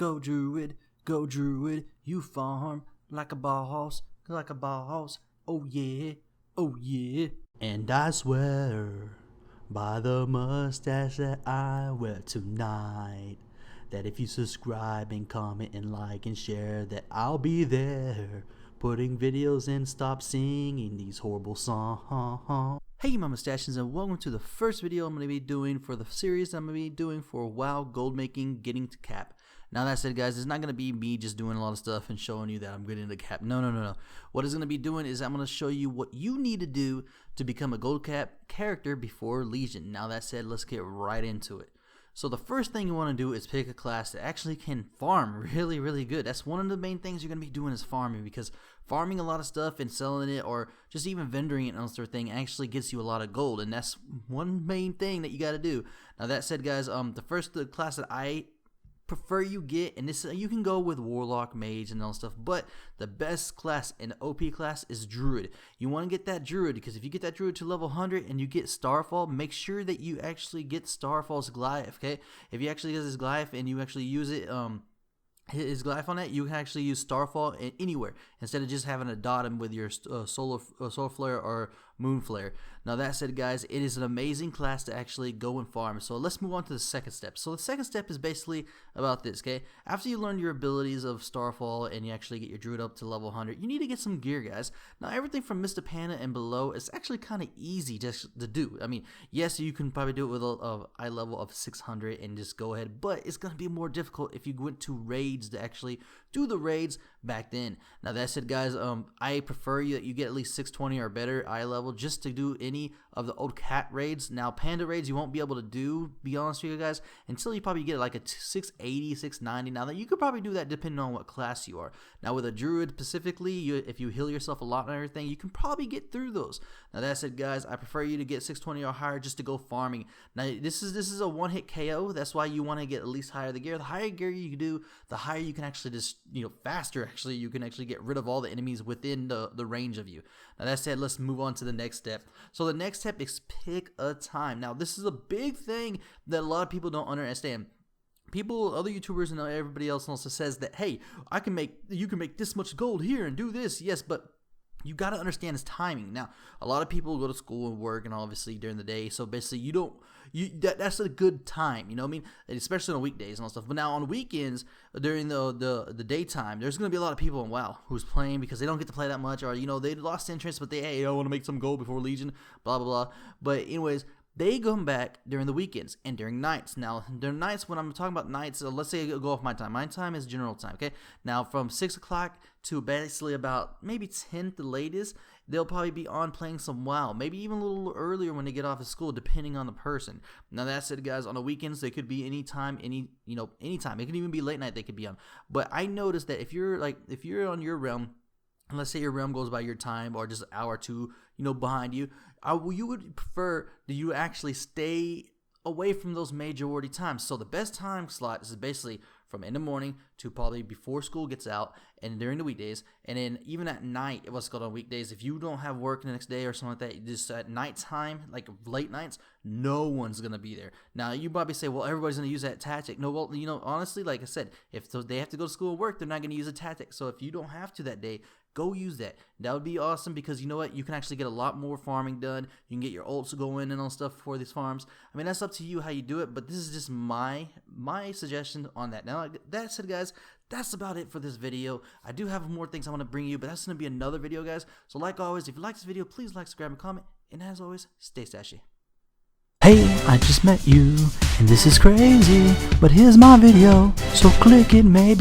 Go Druid, you farm like a boss, oh yeah, oh yeah. And I swear by the mustache that I wear tonight, that if you subscribe and comment and like and share, that I'll be there putting videos and stop singing these horrible songs. Hey my mustachians, and welcome to the first video I'm going to be doing for the series I'm going to be doing for WoW gold making getting to cap. Now that said guys, it's not going to be me just doing a lot of stuff and showing you that I'm getting to cap. No. What it's going to be doing is I'm going to show you what you need to do to become a gold cap character before Legion. Now that said, let's get right into it. So the first thing you want to do is pick a class that actually can farm really good. That's one of the main things you're going to be doing is farming, because farming a lot of stuff and selling it or just even vendoring it and sort of thing actually gets you a lot of gold, and that's one main thing that you got to do. Now that said guys, the class that I prefer you get, and this you can go with Warlock, Mage, and all stuff, but the best class and OP class is Druid. You want to get that Druid, because if you get that Druid to level 100 and you get Starfall, make sure that you actually get Starfall's Goliath. Okay, if you actually get his Goliath and you actually use it, his Goliath on it, you can actually use Starfall anywhere instead of just having to dot him with your Solar Flare or Moon Flare. Now that said guys, it is an amazing class to actually go and farm. So let's move on to the second step. So the second step is basically about this, okay? After you learn your abilities of Starfall and you actually get your Druid up to level 100, you need to get some gear guys. Now everything from Mr. Panda and below is actually kind of easy just to do. I mean, yes, you can probably do it with a eye level of 600 and just go ahead, but it's going to be more difficult if you went to raids to actually do the raids back then. Now that said guys, I prefer that you get at least 620 or better eye level just to do any of the old cat raids. Now panda raids you won't be able to do, be honest with you guys, until you probably get like a 680, 690. Now that you could probably do that depending on what class you are. Now with a Druid specifically, if you heal yourself a lot and everything, you can probably get through those. Now that said guys, I prefer you to get 620 or higher just to go farming. Now this is a one-hit KO. That's why you want to get at least higher the gear. The higher gear you do, the higher you can actually just, faster actually you can actually get rid of all the enemies within the range of you. Now that said, let's move on to the next step. So the next step is pick a time. Now this is a big thing that a lot of people don't understand. People, other YouTubers and everybody else also says that, hey, you can make this much gold here and do this. Yes, but you got to understand his timing. Now, a lot of people go to school and work and obviously during the day. So basically that's a good time, you know what I mean? Especially on weekdays and all stuff. But now on weekends, during the daytime, there's going to be a lot of people in WoW who's playing because they don't get to play that much, or, they lost interest, but hey, I want to make some gold before Legion, blah, blah, blah. But anyways, they come back during the weekends and during nights. Now, during nights, when I'm talking about nights, let's say I go off my time. My time is general time, okay? Now, from 6 o'clock to basically about maybe 10 the latest, they'll probably be on playing some WoW. Maybe even a little earlier when they get off of school, depending on the person. Now, that said, guys, on the weekends, they could be anytime, anytime. It could even be late night they could be on. But I noticed that if you're on your realm, and let's say your realm goes by your time or just an hour or two, behind you, you would prefer that you actually stay away from those majority times. So the best time slot is basically from in the morning to probably before school gets out and during the weekdays, and then even at night, what's called on weekdays, if you don't have work the next day or something like that, just at nighttime, like late nights, no one's gonna be there. Now you probably say, well, everybody's gonna use that tactic. No, well, honestly, like I said, if they have to go to school and work, they're not gonna use a tactic. So if you don't have to that day, go use that. That would be awesome, because you know what? You can actually get a lot more farming done. You can get your ults going and all stuff for these farms. I mean, that's up to you how you do it, but this is just my suggestion on that. Now, that said, guys, that's about it for this video. I do have more things I want to bring you, but that's going to be another video, guys. So like always, if you like this video, please like, subscribe, and comment. And as always, stay stashy. Hey, I just met you, and this is crazy, but here's my video, so click it maybe.